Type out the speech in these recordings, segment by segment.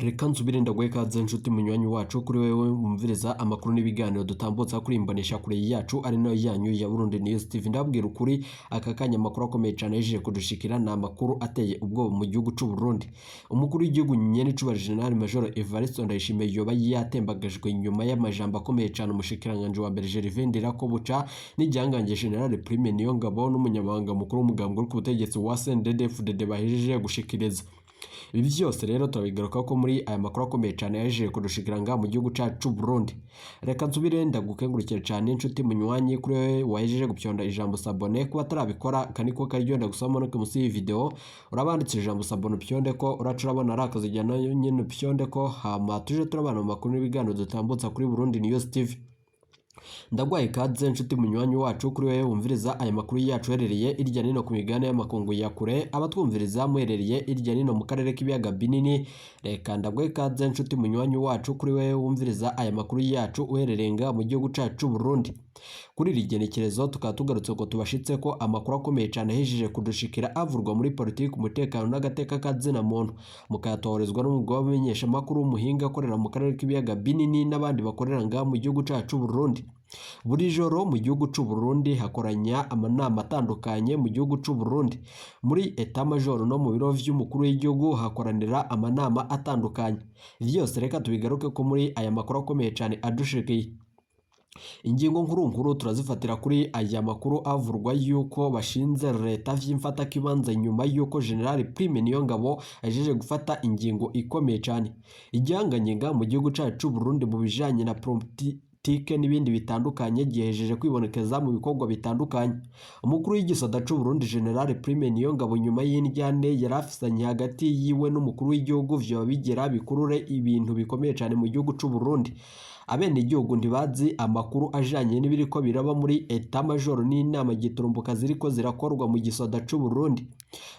Reka nsubire ndaguhe ikaze nshuti munywanyi wacu kuri wewe wumviriza amakuru n'ibiganiro dutambutsa kuri imbonesha kure yacu ari nayo yanyu ya Burundi News TV. Ndabwira ukuri aka kanya amakuru akomeye cyane yejeje kudushikira na amakuru ateye ubwoba mu gihugu cy'u Burundi. Umukuru w'igihugu nyene cyubahiro General Major Evariste Ndayishimiye yoba yatembagajwe nyuma y'amajambo akomeye cyane umushikiranganje wa mbere Gervais Ndirakobuca n'ijyangange General Prime Niyongabo n'umunyamabanga mukuru w'umugambwe uri ku butegetsi wa CNDD-FDD bahejeje gushikiriza. Ibi byose rero turabigaruka ko muri aya makuru akomeye cyane yaje kudushikira nga mu gihugu cyacu Burundi. Reka nsubire ndagukengurukira cyane inshuti munywanyi kuri wewe wahejeje gupyonda ijambo sabone kuba tarabikora kaniko karyo ndagusoma no munsi iyi video urabanditse ijambo sabone pyonde ko uracurabona arakaze jyana nyine pyonde ko hama tuje turabana mu makuru n'ibiganiro dutambutsa kuri Burundi News TV. Ndagwaye ikaze nshuti munywanyi wacu kuri wewe wumviriza aya makuru yacu herereye irya nino ku migane y'amakungu ya kure abatwumviriza muherereye irya nino mu karere k'ibiyaga binini. Reka ndagwaye ikaze nshuti munywanyi wacu kuri wewe wumviriza aya makuru yacu uherereye nga mu gihugu cyacu Burundi. Kuri rigenekerezo tukatugarutse ko tubashitse ko amakuru akomeye cyane hejeje kudushikira avurwa muri politiki umutekano n'agateka kazina muntu mukayatorezwa n'umugabo w'amenyesha makuru umuhinga akorera mu karere k'ibiyaga binini n'abandi bakorera nga mu gihugu cyacu Burundi. Buri joro mu gihugu cy'u Burundi hakoranya amanama atandukanye mu gihugu cy'u Burundi. Muri etat major no mu biro vy'umukuru w'igihugu hakoranira amanama atandukanye. Vyose reka tubigaruke ko muri aya makuru akomeye cyane adushikiye. Ingingo nkuru turazifatira kuri aya makuru avurwa yuko bashinze leta vy'imfata kibanza nyuma yuko General Prime Niyongabo ajeje gufata ingingo ikomeye cyane ijyanganye nga mu gihugu cyacu Burundi mu bijanye na politike n'ibindi bitandukanye gihejeje kwibonekeza mu bikorwa bitandukanye. Umukuru w'igisoda cy'u Burundi General Prime Niyongabo nyuma y'indyane yarafisanye hagati yiwe n'umukuru w'igihugu vyo bigera bikurure ibintu bikomeye cyane mu gihugu cy'u Burundi. Abene igihugu ntibazi amakuru ajanye n'ibiriko biraba muri etat major n'inama giturumbuka ziriko zirakorwa mu gisoda cy'u Burundi.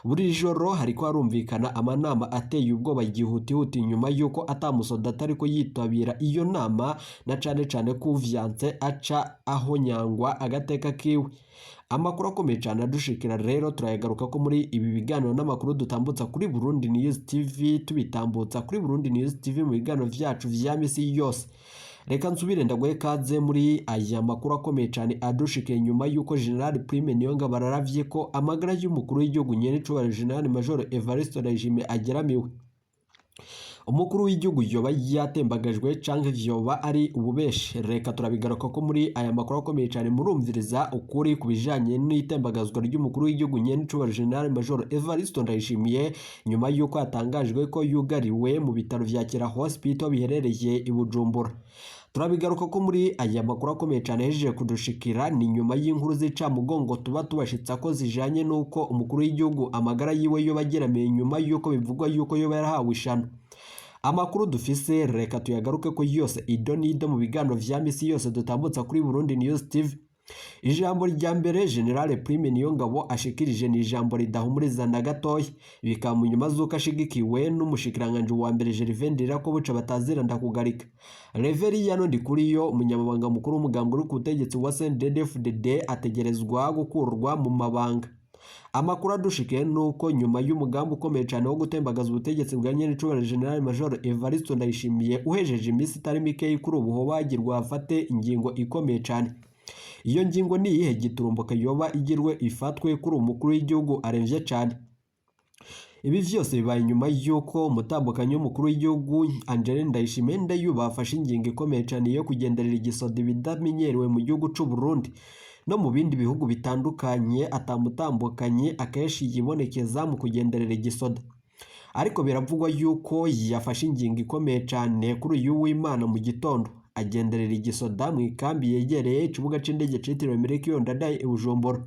Buri joro hariko harumvikana amanama ateye ubwoba gihutihuti nyuma yuko atamusoda atariko yitabira iyo nama na cane kuvyanse aca aho nyangwa agateka kiwe. Amakuru akomeye cyane adushikira rero turayagaruka ko muri ibi biganiro n'amakuru dutambutsa kuri Burundi News TV tubitambutsa kuri Burundi News TV mu biganiro vyacu vya misi yose. Reka nsubire ndaguhe kaze muri aya makuru akomeye cyane adushikiye nyuma yuko General Prime Niyongabo bararavye ko amagara y'umukuru w'igihugu nyene cyubahiro General Major Evariste Ndayishimiye ageramiwe. Umukuru w'igihugu yoba yatembagajwe canke vyoba ari ububeshe. Reka turabigaruka ko muri aya makuru akomeye cyane murumviriza ukuri kubijanye n'itembagazwa ry'umukuru w'igihugu nyene cyubahiro General Major Evariste Ndayishimiye nyuma yuko atangajwe ko yugariwe mu bitaro vya Kira Hospital biherereye i Bujumbura. Turabigaruka ko muri aya makuru akomeye cyane hejeje kudushikira ni nyuma y'inkuru zica mugongo tuba tubashitsa ko zijanye nuko umukuru w'igihugu amagara yiwe yoba ageramiye nyuma yuko bivugwa yuko yoba yarahawe ishano. Amakuru dufise reka tuyagaruke ko yose idonido mu biganiro vya misi yose dutambutsa kuri Burundi News TV. Ijambo rya mbere General Prime Niyongabo ashikirije ni ijambo ridahumuriza na gatoya bikaba mu nyuma zuko ashigikiwe n'umushikiranganje wa mbere Gervais Ndirakobuca batazira ndakugarika. Reveriyano Ndikuriyo umunyamabanga mukuru w'umugambwe uri ku butegetsi wa CNDD-FDD ategerezwa gukurwa mu mabanga. Amakuru adushikiye nuko nyuma y'umugambi ukomeye cyane wo gutembagaza ubutegetsi bwa nyene cyubahiro General Major Evariste Ndayishimiye uhejeje imisi itari mike kuri ubu ho bagirwa hafate ingingo ikomeye cyane. Iyo ngingo ni iyihe giturumbuka yoba igirwe ifatwe kuri umukuru w'igihugu aremvye cyane. Ibi vyose bibaye nyuma yuko umutambukanyi w'umukuru w'igihugu Angeline Ndayishimiye ndayuba afashe ingingo ikomeye cyane yo kugenderera igisoda bidamenyerewe mu gihugu cy'u Burundi no mu bindi bihugu bitandukanye atamutambukanye akeshi yibonekeza mu kugenderera igisoda. Ariko biravugwa yuko yafashe ingingo ikomeye cyane kuri uyu w'Imana mu gitondo agenderera igisoda mu ikambi yegereye ikibuga c'indege citiriwe Melchior Ndadaye i Bujumbura.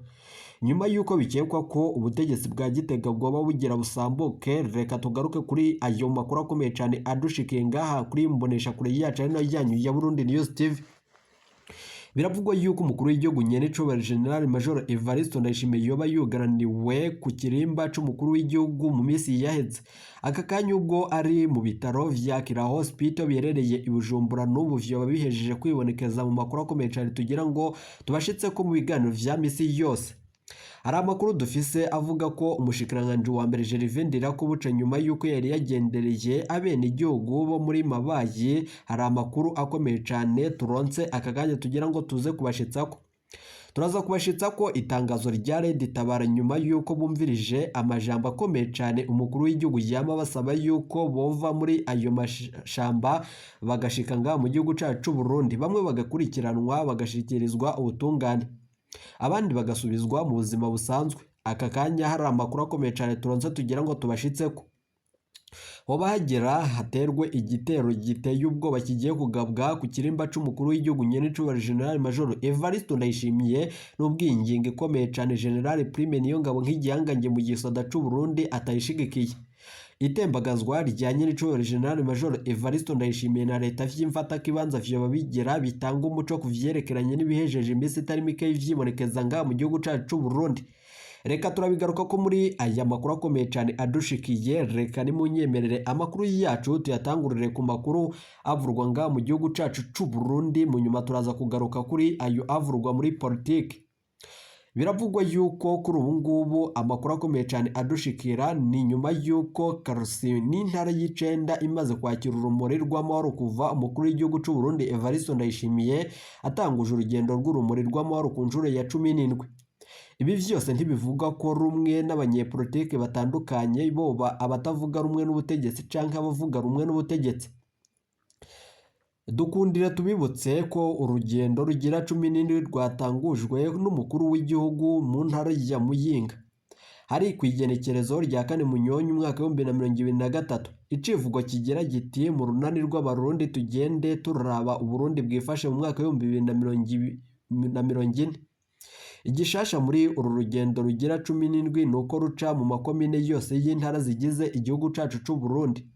Nyuma yuko bikekwa ko ubutegetsi bwa Gitega bwoba bugira busambuke. Reka tugaruke kuri ayo makuru akomeye cyane adushikiye ngaha kuri mbonesha kure yacu ari nayo yanyu ya Burundi News TV. Biravugwa yuko umukuru w'igihugu nyene cyubahiro General Major Evariste Ndayishimiye yoba yugaraniwe ku kirimba c'umukuru w'igihugu mu misi yaheze. Aka kanya ubwo ari mu bitaro vya Kira Hospital biherereye i Bujumbura n'ubu vyoba bihejeje kwibonekeza mu makuru akomeye cyane tugira ngo tubashitse ko mu biganiro vya misi yose. Hari amakuru dufise avuga ko umushikiranganji wa mbere Gervais Ndirakobuca nyuma yuko yari yagendereye abenegihugu bo muri Mabayi, hari amakuru akomeye cyane turonse aka kanya tugira ngo tuze kubashitsako. Turaza kubashitsa ko itangazo rya Red Tabara nyuma yuko bumvirije amajambo akomeye cyane umukuru w'igihugu yama basaba yuko bova muri ayo mashamba bagashika nga mu gihugu cacu Burundi, bamwe bagakurikiranwa bagashikirizwa ubutungane, abandi bagasubizwa mu buzima busanzwe. Aka kanya hari amakuru akomeye cyane turonse tugira ngo tubashitseko. Hoba hagera haterwe igitero giteye ubwoba kigiye kugabwa ku kirimba c'umukuru w'igihugu nyenicubahiro General Major Evariste Ndayishimiye n'ubwingingo ikomeye cyane General Prime Niyongabo nk'igihangange mu gisoda c'u Burundi atayishigikiye. Itembagazwa rya nyenicubahiro General Major Evariste Ndayishimiye na leta vy'imfata kibanza vyoba bigera bitanga umuco ku vyerekeranye n'ibihejeje iminsi itari mike y'ivyibonekeza nga mu gihugu cacu c'u Burundi. Reka turabigaruka ko muri aya makuru akomeye cyane adushikiye. Reka nimunyemerere amakuru yacu tuyatangurire ku makuru avurwa nga mu gihugu cacu c'u Burundi, mu nyuma turaza kugaruka kuri ayo avurwa muri politiki. Biravugwa yuko kuri ubu ngubu amakuru akomeye cyane adushikira ni nyuma yuko Karusi n'intara y'Icenda imaze kwakira urumuri rw'amahoro kuva umukuru w'igihugu c'u Burundi Evariste Ndayishimiye atanguje urugendo rw'urumuri rw'amahoro ku nshuro ya 17. Ibi vyose ntibivuga ko rumwe n'abanyepolitike batandukanye, boba abatavuga rumwe n'ubutegetsi canke abavuga rumwe n'ubutegetsi. Dukundire tubibutse ko urugendo rugira 17 rwatangujwe n'umukuru w'igihugu mu ntara ya Muyinga hari kwigenekerezo rya 4 Munyonyi umwaka wa 2023. Icivugo kigira giti mu runani rw'abarundi tugende turaba Uburundi bwifashe mu mwaka wa 2040. Igishasha muri uru rugendo rugira 17 nuko ruca mu makomine yose y'intara zigize igihugu cacu c'u Burundi.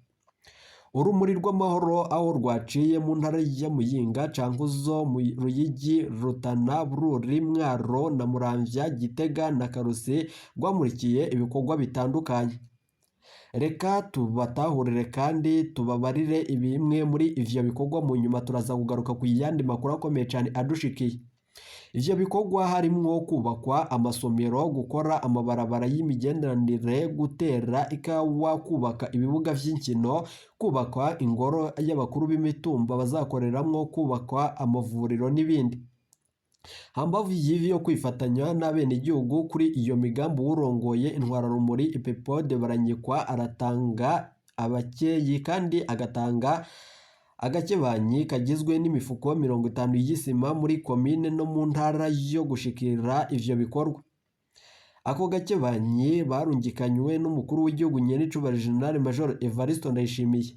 Urumuri rw'amahoro aho rwaciye mu ntara ya Muyinga, Cankuzo, Ruyigi, Rutana, Bururi, Mwaro na Muramvya, Gitega na Karusi rwamurikiye ibikorwa bitandukanye. Reka tubatahurire kandi tubabarire ibimwe muri ivyo bikorwa, mu nyuma turaza kugaruka ku yandi makuru akomeye cyane adushikiye. Ivyo bikorwa harimwo kubakwa amasomero, gukora amabarabara y'imigenderanire, gutera ikawa, kubaka ibibuga vy'inkino, kubakwa ingoro y'abakuru b'imitumba bazakoreramwo, kubakwa amavuriro n'ibindi. Hambavu y'ivyo kwifatanya n'abenegihugu kuri iyo migambi urongoye intwararumuri Ipepode Baranyikwa aratanga abakeyi kandi agatanga agakebanyi kagizwe n'imifuko 50 y'isima muri komine no mu ntara yo gushikira ivyo bikorwa. Ako gakebanyi barungikanywe n'umukuru w'igihugu nyenicubahiro General Major Evariste Ndayishimiye.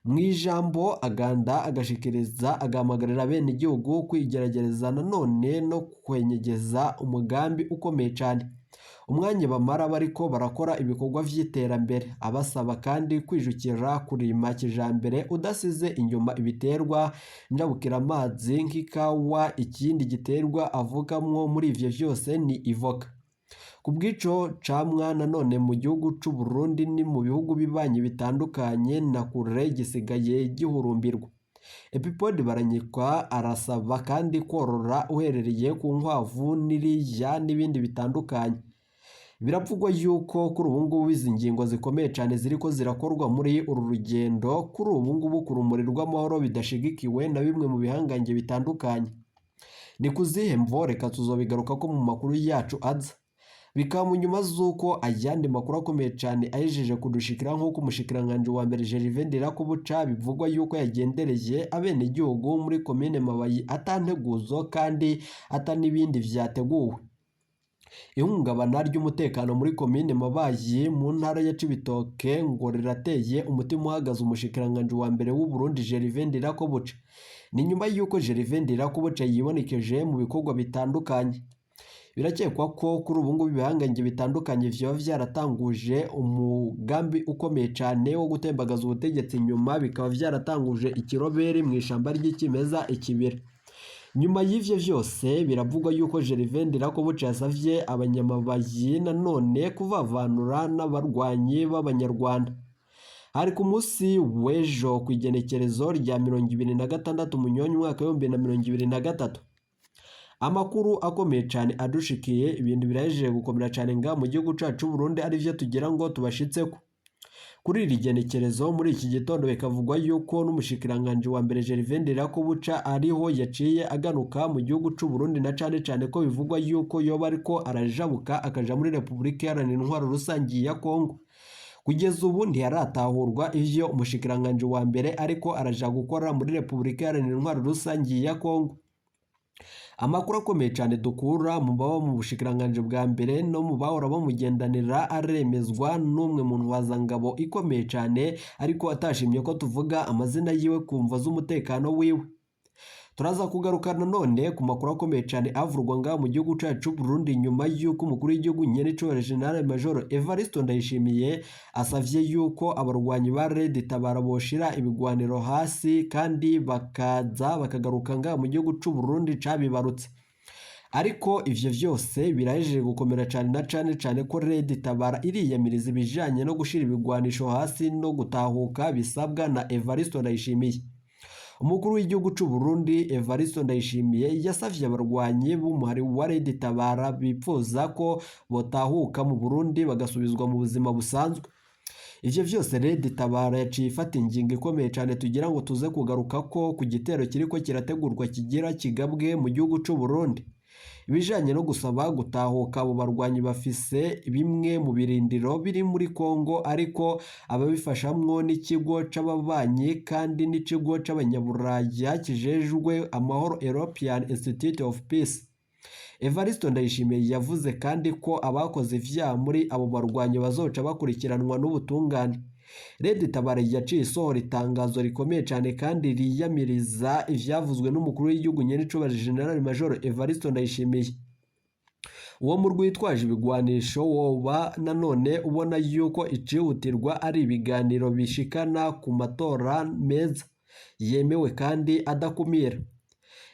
Mwijambo aganda agashikiriza agamagarira bene igihugu kwigerageza nanone no kwenyegeza umugambi ukomeye cyane. Umwanya bamara bariko barakora ibikorwa vy'iterambere, abasaba kandi kwijukira kurima kijambere udasize inyuma ibiterwa njabukira amazi nk'ikawa. Ikindi giterwa avugamwo muri ivyo vyose ni ivoka. Kubwico camwa nanone mu gihugu c'u Burundi ni mu bihugu bibanyi bitandukanye na kure gisigaye gihurumbirwa. Epipode Baranyikwa arasaba kandi korora uherereye ku nkwavu n'iriya n'ibindi bitandukanye. Biravugwa yuko kuri ubu ngubu izi ngingo zikomeye cyane ziriko zirakorwa muri uru rugendo kuri ubu ngubu ku rumuri rw'amahoro bidashigikiwe na bimwe mu bihangange bitandukanye. Ni kuzihe mvo? Reka tuzobigaruka ko mu makuru yacu aza. Bikaba mu nyuma z'uko ayandi makuru akomeye cyane ayejeje kudushikira nk'uko umushikiranganji wa mbere Gervais Ndirakobuca bivugwa yuko yagendereye abenegihugu muri komine Mabayi atanteguzo kandi atanibindi vyateguwe. Ihungabana ry'umutekano muri komine Mabayi mu ntara ya Cibitoke ngo rirateye umutima uhagaze umushikiranganji wa mbere w'u Burundi Gervais Ndirakobuca. Ni nyuma yuko Gervais Ndirakobuca yibonekeje mu bikorwa bitandukanye. Birakekwa ko kuri ubu ngubu ibihangange bitandukanye vyoba vyaratanguje umugambi ukomeye cyane wo gutembagaza ubutegetsi, nyuma bikaba vyaratanguje ikiroberi mu ishamba ry'ikimeza ikibira. Nyuma y'ivyo vyose biravugwa yuko Gervais Ndirakobuca yasavye abanyamabayi nanone kuvavanura n'abarwanyi b'abanyarwanda. Hari ku munsi w'ejo kwigenekerezo rya 26 Munyonyi umwaka wa 2023. Amakuru akomeye cyane adushikiye, ibintu birahejeje gukomera cyane nga mu gihugu cyacu Burundi, ari byo tugira ngo tubashitseko. Kuri iri genekerezo muri iki gitondo bikavugwa yuko n'umushikiranganje wa mbere Gervais Ndirakobuca ariho yaciye aganuka mu gihugu cy'u Burundi, na cyane cyane ko bivugwa yuko yoba ariko arajabuka akaja muri Repubulika Iharanira Intwaro Rusangi ya Kongo. Kugeza ubu ntiharatahurwa ivyo umushikiranganje wa mbere ariko araja gukora muri Repubulika Iharanira Intwaro Rusangi ya Kongo. Amakuru akomeye cyane dukura mu baba mu bushikiranganje bwa mbere no mu bahora bamugendanira aremezwa n'umwe mu ntwazangabo ikomeye cyane, ariko atashimye ko tuvuga amazina yiwe kumva z'umutekano wiwe. Turaza kugaruka nanone ku makuru akomeye cyane avurwa nga mu gihugu cyacu Burundi, nyuma y'uko umukuru w'igihugu Nyenicubahiro General Major Evariste Ndayishimiye asavye yuko abarwanyi ba Red Tabara boshira ibigwaniro hasi kandi bakaza bakagaruka nga mu gihugu cy'u Burundi cabibarutse. Ariko ivyo vyose birahejeje gukomera cyane, na cyane ko Red Tabara iriyamiriza ibijanye no gushira ibigwanisho hasi no gutahuka bisabwa na Evariste Ndayishimiye. Umukuru w'igihugu cy'u Burundi Evariste Ndayishimiye yasavye abarwanyi b'umuhari wa Red Tabara bipfuza ko botahuka mu Burundi bagasubizwa mu buzima busanzwe. Ivyo vyose Red Tabara yaciye ifata ingingo ikomeye cyane tugira ngo tuze kugaruka ko ku gitero kiriko kirategurwa kigira kigabwe mu gihugu cy'u Burundi. Ibijanye no gusaba gutahuka abo barwanyi bafise bimwe mu birindiro biri muri Kongo, ariko ababifashamwo n'ikigo c'ababanyi kandi n'ikigo c'abanyaburaya kijejwe amahoro European Institute of Peace. Evariste Ndayishimiye yavuze kandi ko abakoze ivyaha muri abo barwanyi bazoca bakurikiranwa n'ubutungane. Red Tabara yaciye isohora itangazo rikomeye cyane kandi riyamiriza ivyavuzwe n'umukuru w'igihugu Nyenicubahiro General Major Evariste Ndayishimiye. Uwo mu rwitwaje ibigwanisho woba nanone ubona yuko icihutirwa ari ibiganiro bishikana ku matora meza yemewe kandi adakumira.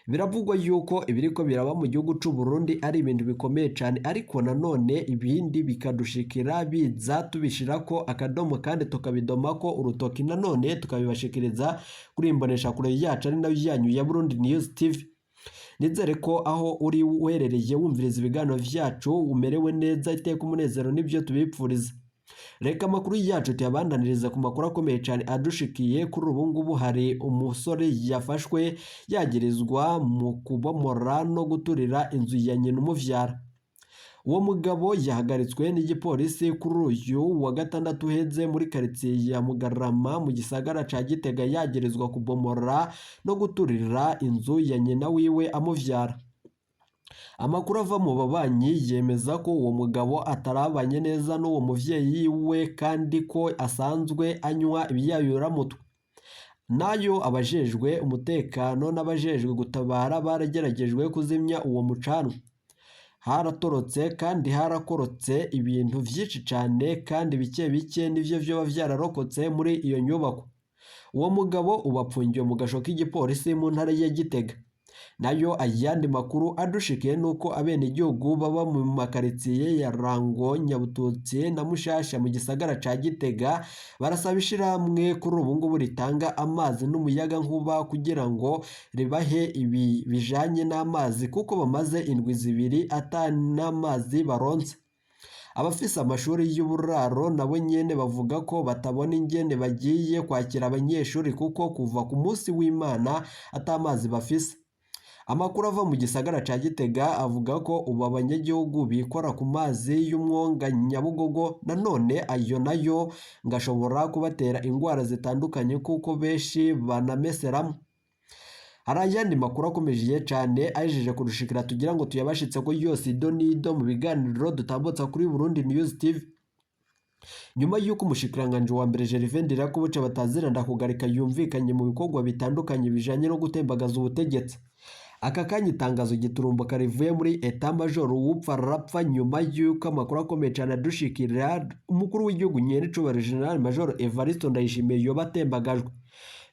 Biravugwa yuko ibiriko biraba mu gihugu cy'u Burundi ari ibintu bikomeye cyane, ariko nanone ibindi bikadushikira biza tubishirako akadomo kandi tukabidomako urutoki, nanone tukabibashikiriza kuri imbonesha kure yacu ari nayo yanyu ya Burundi News TV. Nizere ko aho uri uherereye wumviriza ibiganiro vyacu umerewe neza, iteka umunezero nibyo tubipfuriza. Reka amakuru yacu tuyabandaniriza ku makuru akomeye cyane adushikiye. Kuri ubu ngubu hari umusore yafashwe yagirizwa mu kubomora no guturira inzu ya nyina umuvyara. Uwo mugabo yahagaritswe n'igipolisi kuri uyu wa gatandatu uheze muri quartier ya Mugarama mu gisagara ca Gitega, yagirizwa kubomora no guturira inzu ya nyina wiwe amuvyara. Amakuru ava mu babanyi yemeza ko uwo mugabo atarabanye neza n'uwo muvyeyi we kandi ko asanzwe anywa ibiyayuramutwe. Nayo abajejwe umutekano n'abajejwe gutabara barageragejwe kuzimya uwo mucanwa. Haratorotse kandi harakorotse ibintu vyinshi cyane kandi bike bike nivyo vyoba vyararokotse muri iyo nyubako. Uwo mugabo ubapfungiwe mu gasho k'igipolisi mu ntara ya Gitega. Nayo ayandi makuru adushikiye nuko abene igihugu baba mu makaritsiye ya Rango, Nyabututsi na Mushasha mu gisagara ca Gitega barasaba ishiramwe kuri ubu ngubu ritanga amazi n'umuyaga nkuba kugira ngo ribahe ibi bijanye n'amazi, kuko bamaze indwi zibiri n'amazi baronse. Abafise amashuri y'uburaro nabo nyene bavuga ko batabona ingene bagiye kwakira abanyeshuri kuko kuva ku munsi w'Imana atamazi bafise. Amakuru ava mu gisagara ca Gitega avuga ko ubu abanyagihugu bikora ku mazi y'umwonga Nyabugogo, nanone ayo nayo ngashobora kubatera ingwara zitandukanye kuko benshi banameseramo. Hari ayandi makuru akomeje cyane ajeje kurushikira tugira ngo tuyabashitse ko yose ido nido mu biganiro dutambutsa kuri Burundi News TV. Nyuma y'uko umushikiranganje wa mbere Gervais Ndirakobuca bataziranda kugarika yumvikanye mu bikorwa bitandukanye bijanye no gutembagaza ubutegetsi. Aka kanya itangazo giturumbuka rivuye muri Etat Major wupfa rapfa nyuma y'uko amakuru akomeye cyane adushikira umukuru w'igihugu Nyenicubahiro General Major Evariste Ndayishimiye yoba atembagajwe.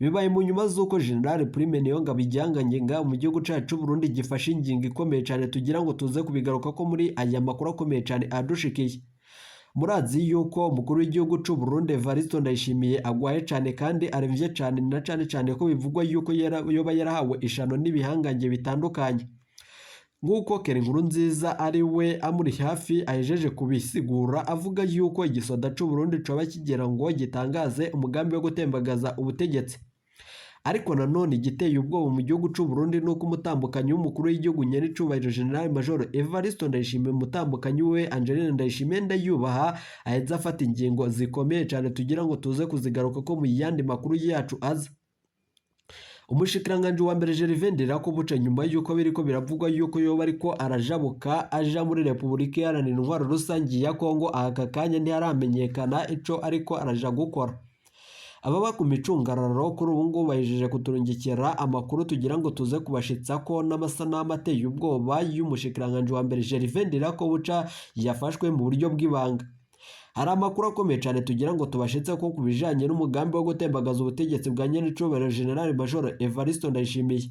Bibaye mu nyuma z'uko General Prime Niyongabo ijyanganye nga mu gihugu cyacu Burundi gifashe ingingo ikomeye cyane tugira ngo tuze kubigaruka ko muri aya makuru akomeye cyane adushikiye. Murazi yuko umukuru w'igihugu cy'u Burundi Evariste Ndayishimiye agwaye cyane kandi aremvye cyane, na cyane ko bivugwa yuko yoba yarahawe ishano n'ibihangange bitandukanye. nk'uko Keri Nkurunziza ari we amuri hafi ahejeje kubisigura avuga yuko igisoda c'u Burundi coba kigera ngo gitangaze umugambi wo gutembagaza ubutegetsi. Ariko nanone igiteye ubwoba mu gihugu c'u Burundi nuko umutambukanyi w'umukuru w'igihugu Nyenicubahiro General Major Evariste Ndayishimiye umutambukanyi we Angeline Ndayishimiye ndayubaha aheza afata ingingo zikomeye cyane tugira ngo tuze kuzigaruka ko mu yandi makuru yacu aza. Umushikiranganje wa mbere Gervais Ndirakobuca nyuma yuko biriko biravugwa yuko yoba ariko arajabuka aja muri Repubulika Iharanira Intwaro Rusangi ya Kongo, aka kanya ntiharamenyekana ico ariko araja gukora. Ababa ku micungararo kuri ubu ngubu bahejeje kuturungikira amakuru tugira ngo tuze kubashitsa ko n'amasanamu ateye ubwoba y'umushikiranganje wa mbere Gervais Ndirakobuca yafashwe mu buryo bw'ibanga. Hari amakuru akomeye cyane tugira ngo tubashitse ko kubijanye n'umugambi wo gutembagaza ubutegetsi bwa Nyenicubahiro General Major Evariste Ndayishimiye.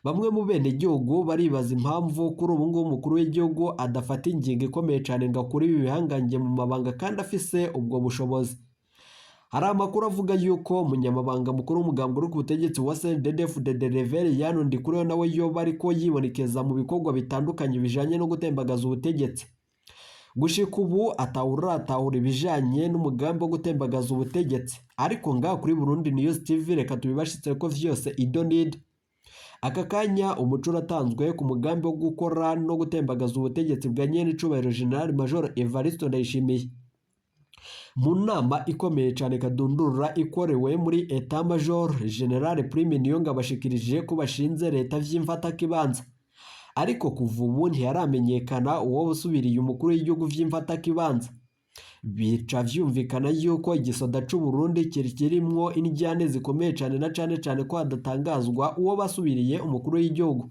Bamwe mu bene igihugu baribaza impamvu kuri ubu ngubu umukuru w'igihugu adafata ingingo ikomeye cyane ngo akure ibi bihangange mu mabanga kandi afise ubwo bushobozi. Hari amakuru avuga yuko umunyamabanga mukuru w'umugambi uri ku butegetsi wa CNDD-FDD Reverien Ndikuriyo nawe yoba ariko yibonekeza mu bikorwa bitandukanye bijanye no gutembagaza ubutegetsi. Gushika ubu atawuratahura ibijanye n'umugambi wo gutembagaza ubutegetsi, ariko ngaho kuri Burundi News TV reka tubibashitse ko vyose idonid. Aka kanya umuco uratanzwe ku mugambi wo gukora no gutembagaza ubutegetsi bwa Nyenicubahiro General Major Evariste Ndayishimiye. Mu nama ikomeye cyane kadundura ikorewe muri Etat Major General Prime Niyonga bashikirije ko bashinze leta vy'imfatakibanza. Ariko kuva ubu ntiharamenyekana uwo busubiriye umukuru w'igihugu vy'imfatakibanza. Bica vyumvikana yuko igisoda c'u Burundi kirimwo injyane zikomeye cyane na cane ko hadatangazwa uwo basubiriye umukuru w'igihugu,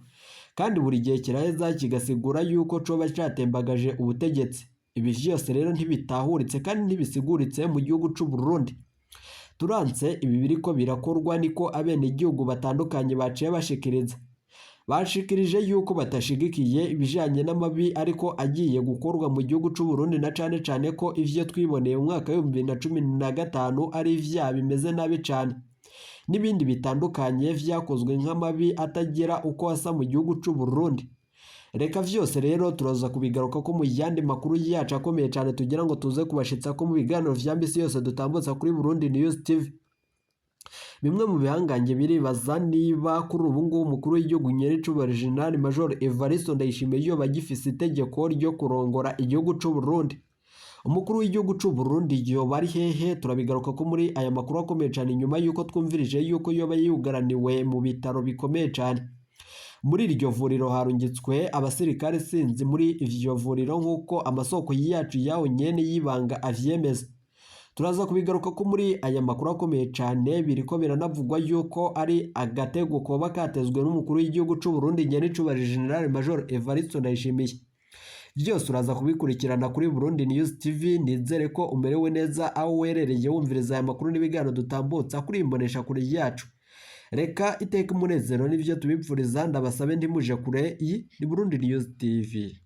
kandi buri gihe kiraheza kigasigura yuko coba catembagaje ubutegetsi. Ibi vyose rero ntibitahuritse kandi ntibisiguritse mu gihugu c'u Burundi. Turanse ibi biriko birakorwa niko abene igihugu batandukanye baciye bashikiriza. Bashikirije yuko batashigikiye ibijanye n'amabi ariko agiye gukorwa mu gihugu c'u Burundi na cane ko ivyo twiboneye mu mwaka wa 2015 ari ivyaha bimeze nabi cane. N'ibindi bitandukanye vyakozwe nk'amabi atagera uko asa mu gihugu c'u Burundi. Reka vyose rero turaza kubigaruka ko mu yandi makuru yacu akomeye cyane tugira ngo tuze kubashitsa ko mu biganiro vya mbisi yose dutambutsa kuri Burundi News TV. Bimwe mu bihangange biribaza niba kuri ubu ngubu umukuru w'igihugu Nyenicubahiro General Major Evariste Ndayishimiye yoba agifise itegeko ryo kurongora igihugu c'u Burundi. Umukuru w'igihugu c'u Burundi yoba ari hehe? Turabigaruka ko muri aya makuru akomeye cyane nyuma yuko twumvirije yuko yoba yugaraniwe mu bitaro bikomeye cyane. Muri iryo vuriro harungitswe abasirikare sinzi muri ivyo vuriro nk'uko amasoko yacu yaho nyene yibanga avyemeza. Turaza kubigaruka ko muri aya makuru akomeye cyane biriko biranavugwa yuko ari agatego koba katezwe n'umukuru w'igihugu c'u Burundi Nyenicubahiro General Major Evariste Ndayishimiye. Vyose uraza kubikurikirana kuri Burundi News TV. Nizere ko umerewe neza aho werereye wumviriza aya makuru n'ibiganiro dutambutsa kuri imbonesha kure yacu. Reka iteka umunezero n'ivyo tubipfuriza, ndabasabe ndimuje kure. Iyi ni Burundi News TV.